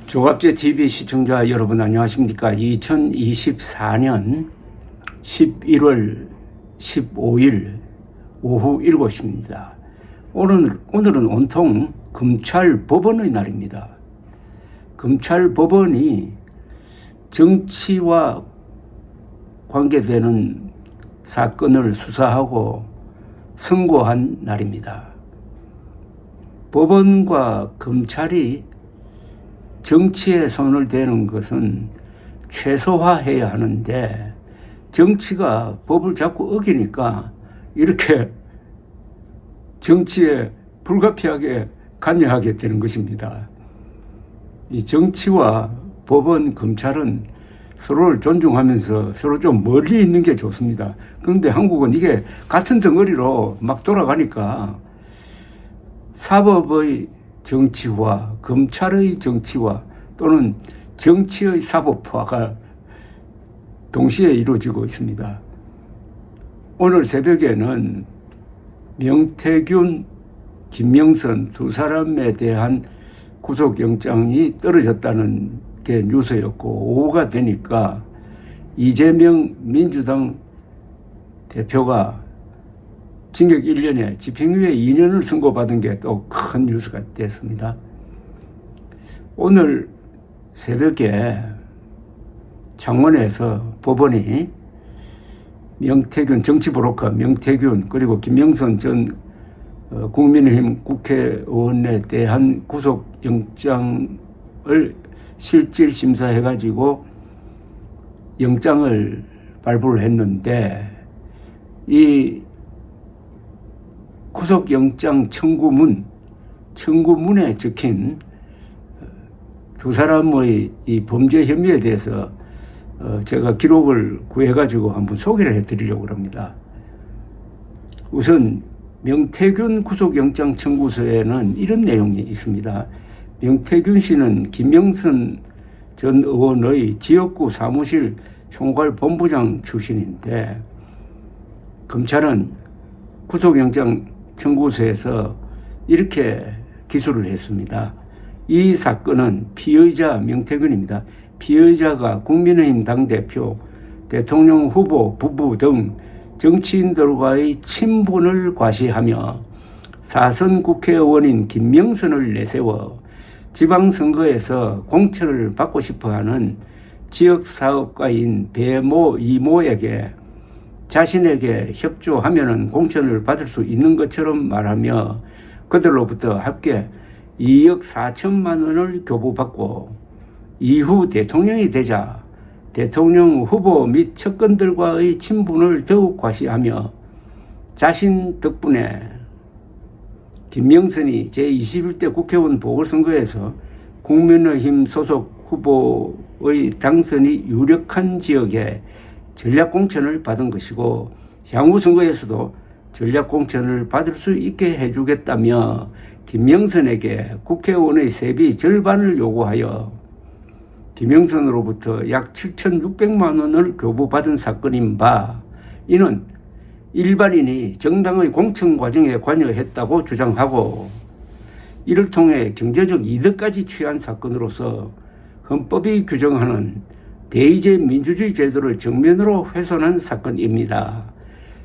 조갑제 TV 시청자 여러분 안녕하십니까? 2024년 11월 15일 오후 7시입니다. 오늘은 온통 검찰 법원의 날입니다. 검찰 법원이 정치와 관계되는 사건을 수사하고 선고한 날입니다. 법원과 검찰이 정치에 손을 대는 것은 최소화해야 하는데 정치가 법을 자꾸 어기니까 이렇게 정치에 불가피하게 관여하게 되는 것입니다. 이 정치와 법원, 검찰은 서로를 존중하면서 서로 좀 멀리 있는 게 좋습니다. 그런데 한국은 이게 같은 덩어리로 막 돌아가니까 사법의 정치화, 검찰의 정치화 또는 정치의 사법화가 동시에 이루어지고 있습니다. 오늘 새벽에는 명태균, 김명선 두 사람에 대한 구속영장이 떨어졌다는 게 뉴스였고, 오후가 되니까 이재명 민주당 대표가 징역 1년에 집행유예 2년을 선고받은 게 또 큰 뉴스가 됐습니다. 오늘 새벽에 창원에서 법원이 명태균, 정치브로커 명태균 그리고 김명선 전 국민의힘 국회의원에 대한 구속영장을 실질심사해가지고 영장을 발부를 했는데, 이 구속영장 청구문에 적힌 두 사람의 이 범죄 혐의에 대해서 제가 기록을 구해가지고 한번 소개를 해드리려고 합니다. 우선 명태균 구속영장 청구서에는 이런 내용이 있습니다. 명태균 씨는 김명선 전 의원의 지역구 사무실 총괄본부장 출신인데, 검찰은 구속영장 청구서에서 이렇게 기술을 했습니다. 이 사건은 피의자 명태균입니다. 피의자가 국민의힘 당대표, 대통령 후보 부부 등 정치인들과의 친분을 과시하며 사선 국회의원인 김명선을 내세워 지방선거에서 공천을 받고 싶어하는 지역사업가인 배모 이모에게 자신에게 협조하면은 공천을 받을 수 있는 것처럼 말하며 그들로부터 합계 2억 4천만 원을 교부받고 이후 대통령이 되자 대통령 후보 및 측근들과의 친분을 더욱 과시하며 자신 덕분에 김명선이 제21대 국회의원 보궐선거에서 국민의힘 소속 후보의 당선이 유력한 지역에 전략공천을 받은 것이고, 향후 선거에서도 전략공천을 받을 수 있게 해주겠다며 김명선에게 국회의원의 세비 절반을 요구하여 김명선으로부터 약 7,600만 원을 교부받은 사건인 바, 이는 일반인이 정당의 공천 과정에 관여했다고 주장하고 이를 통해 경제적 이득까지 취한 사건으로서 헌법이 규정하는 대의제 민주주의 제도를 정면으로 훼손한 사건입니다.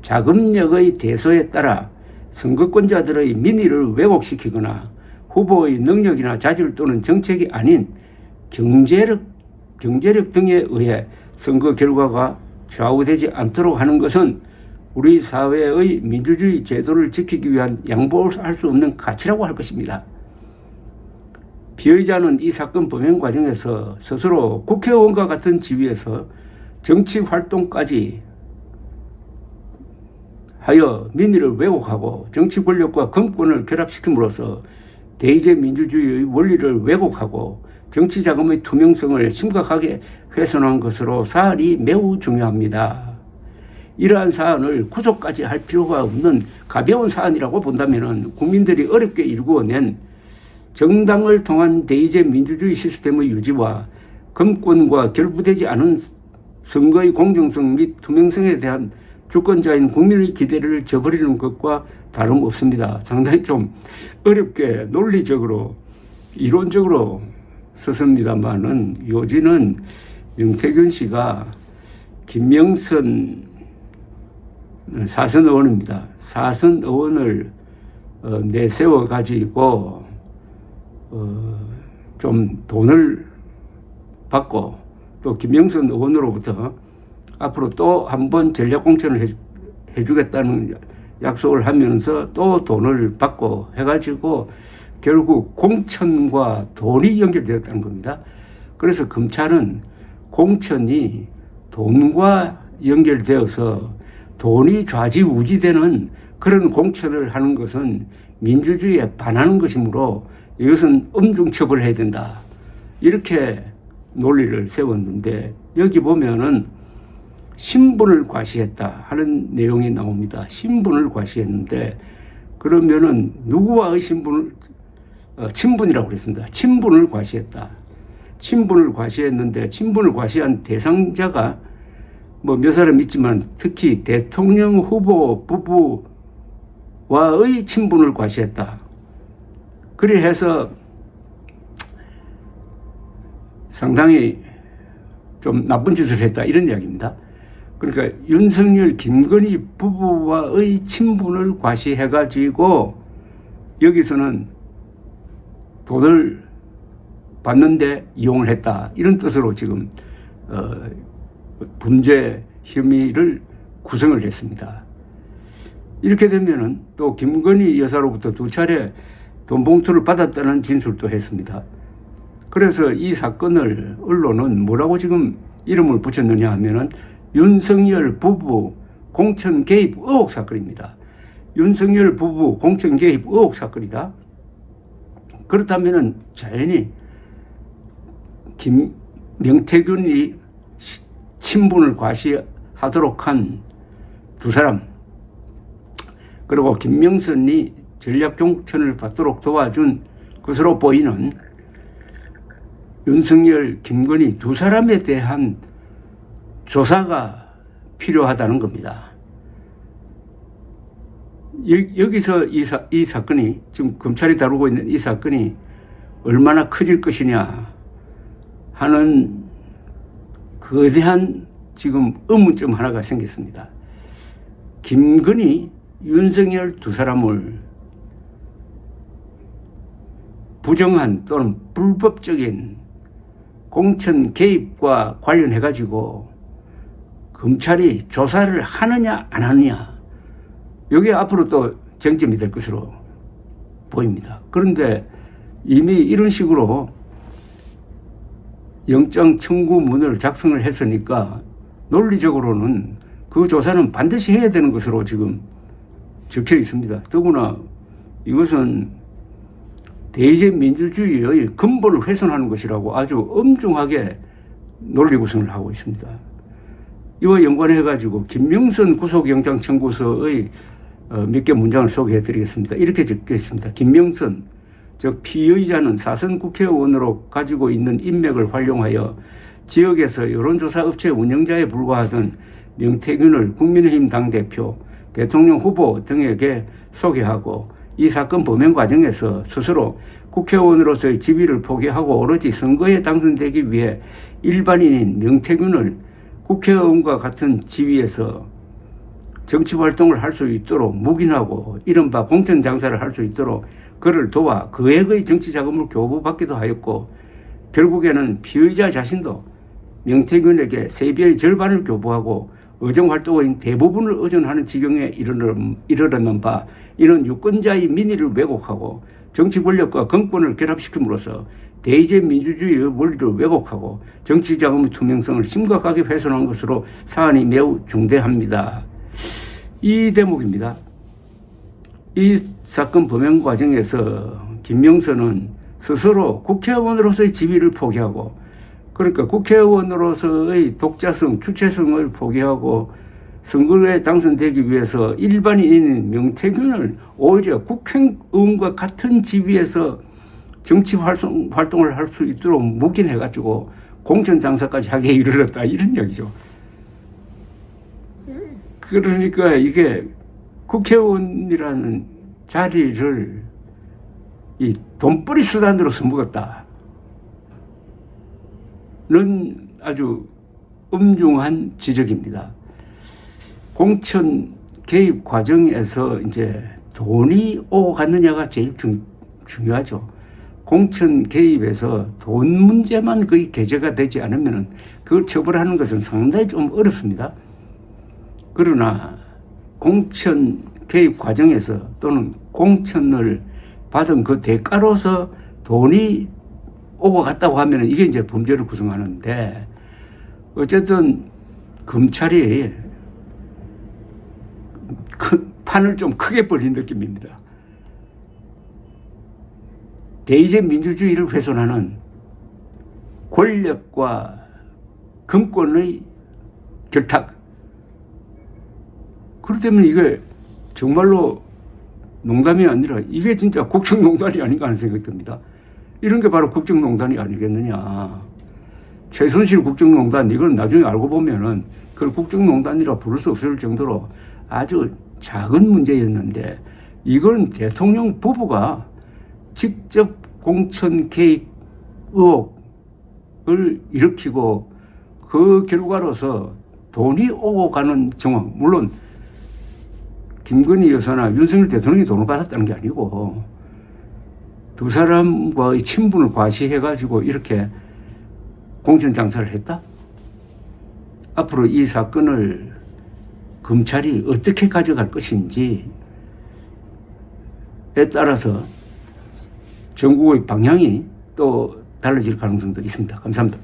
자금력의 대소에 따라 선거권자들의 민의를 왜곡시키거나 후보의 능력이나 자질 또는 정책이 아닌 경제력 등에 의해 선거 결과가 좌우되지 않도록 하는 것은 우리 사회의 민주주의 제도를 지키기 위한 양보할 수 없는 가치라고 할 것입니다. 피의자는 이 사건 범행 과정에서 스스로 국회의원과 같은 지위에서 정치 활동까지 하여 민의를 왜곡하고 정치 권력과 검권을 결합시킴으로써 대의제 민주주의의 원리를 왜곡하고 정치 자금의 투명성을 심각하게 훼손한 것으로 사안이 매우 중요합니다. 이러한 사안을 구속까지 할 필요가 없는 가벼운 사안이라고 본다면 국민들이 어렵게 일구어낸 정당을 통한 대의제 민주주의 시스템의 유지와 검권과 결부되지 않은 선거의 공정성 및 투명성에 대한 주권자인 국민의 기대를 저버리는 것과 다름없습니다. 상당히 좀 어렵게 논리적으로 이론적으로 썼습니다만은 요지는 명태균 씨가 김명선 사선 의원입니다. 사선 의원을 내세워 가지고 좀 돈을 받고 또 김명선 의원으로부터 앞으로 또 한 번 전략공천을 해주겠다는 약속을 하면서 또 돈을 받고 해가지고 결국 공천과 돈이 연결되었다는 겁니다. 그래서 검찰은 공천이 돈과 연결되어서 돈이 좌지우지되는 그런 공천을 하는 것은 민주주의에 반하는 것이므로 이것은 엄중 처벌해야 된다. 이렇게 논리를 세웠는데 여기 보면은 신분을 과시했다 하는 내용이 나옵니다. 신분을 과시했는데 그러면은 누구와의 신분을 친분이라고 그랬습니다. 친분을 과시했다. 친분을 과시했는데 친분을 과시한 대상자가 뭐 몇 사람 있지만 특히 대통령 후보 부부와의 친분을 과시했다. 그래 해서 상당히 좀 나쁜 짓을 했다 이런 이야기입니다. 그러니까 윤석열 김건희 부부와의 친분을 과시해가지고 여기서는 돈을 받는데 이용을 했다 이런 뜻으로 지금 범죄 혐의를 구성을 했습니다. 이렇게 되면은 또 김건희 여사로부터 2차례 돈 봉투를 받았다는 진술도 했습니다. 그래서 이 사건을 언론은 뭐라고 지금 이름을 붙였느냐 하면은 윤석열 부부 공천 개입 의혹 사건입니다. 윤석열 부부 공천 개입 의혹 사건이다. 그렇다면은 자연히 명태균이 친분을 과시하도록 한 2사람 그리고 김명선이 전략공천을 받도록 도와준 것으로 보이는 윤석열, 김건희 2사람에 대한 조사가 필요하다는 겁니다. 여기서 이 사건이 지금 검찰이 다루고 있는 이 사건이 얼마나 커질 것이냐 하는 거대한 지금 의문점 하나가 생겼습니다. 김건희, 윤석열 2사람을 부정한 또는 불법적인 공천 개입과 관련해 가지고 검찰이 조사를 하느냐 안 하느냐 이게 앞으로 또 쟁점이 될 것으로 보입니다. 그런데 이미 이런 식으로 영장 청구문을 작성을 했으니까 논리적으로는 그 조사는 반드시 해야 되는 것으로 지금 적혀 있습니다. 더구나 이것은 대의제 민주주의의 근본을 훼손하는 것이라고 아주 엄중하게 논리 구성을 하고 있습니다. 이와 연관해가지고 김명선 구속영장 청구서의 몇 개 문장을 소개해 드리겠습니다. 이렇게 적혀 있습니다. 김명선, 즉 피의자는 사선 국회의원으로 가지고 있는 인맥을 활용하여 지역에서 여론조사 업체 운영자에 불과하던 명태균을 국민의힘 당대표, 대통령 후보 등에게 소개하고 이 사건 범행 과정에서 스스로 국회의원으로서의 지위를 포기하고 오로지 선거에 당선되기 위해 일반인인 명태균을 국회의원과 같은 지위에서 정치활동을 할 수 있도록 묵인하고 이른바 공천장사를 할 수 있도록 그를 도와 그액의 정치자금을 교부받기도 하였고 결국에는 피의자 자신도 명태균에게 세비의 절반을 교부하고 의정활동의 대부분을 의존하는 지경에 이르렀는 바 이는 유권자의 민의를 왜곡하고 정치 권력과 정권을 결합시킴으로써 대의제 민주주의의 원리를 왜곡하고 정치자금의 투명성을 심각하게 훼손한 것으로 사안이 매우 중대합니다. 이 대목입니다. 이 사건 범행 과정에서 김명선은 스스로 국회의원으로서의 지위를 포기하고 그러니까 국회의원으로서의 독자성, 주체성을 포기하고 선거에 당선되기 위해서 일반인인 명태균을 오히려 국회의원과 같은 지위에서 정치 활동을 할 수 있도록 묵인해가지고 공천 장사까지 하게 이르렀다 이런 얘기죠. 그러니까 이게 국회의원이라는 자리를 이 돈벌이 수단으로 써먹었다. 아주 엄중한 지적입니다. 공천 개입 과정에서 이제 돈이 오고 갔느냐가 제일 중요하죠. 공천 개입에서 돈 문제만 거의 개재가 되지 않으면 그걸 처벌하는 것은 상당히 좀 어렵습니다. 그러나 공천 개입 과정에서 또는 공천을 받은 그 대가로서 돈이 오고 갔다고 하면 이게 이제 범죄를 구성하는데, 어쨌든 검찰이 판을 좀 크게 벌린 느낌입니다. 대의제 민주주의를 훼손하는 권력과 금권의 결탁. 그렇다면 이게 정말로 농담이 아니라 이게 진짜 국정농단이 아닌가 하는 생각이 듭니다. 이런 게 바로 국정농단이 아니겠느냐. 최순실 국정농단, 이건 나중에 알고 보면은 그걸 국정농단이라 부를 수 없을 정도로 아주 작은 문제였는데, 이건 대통령 부부가 직접 공천 개입 의혹을 일으키고 그 결과로서 돈이 오고 가는 정황, 물론 김건희 여사나 윤석열 대통령이 돈을 받았다는 게 아니고 두 사람과의 친분을 과시해가지고 이렇게 공천 장사를 했다? 앞으로 이 사건을 검찰이 어떻게 가져갈 것인지에 따라서 전국의 방향이 또 달라질 가능성도 있습니다. 감사합니다.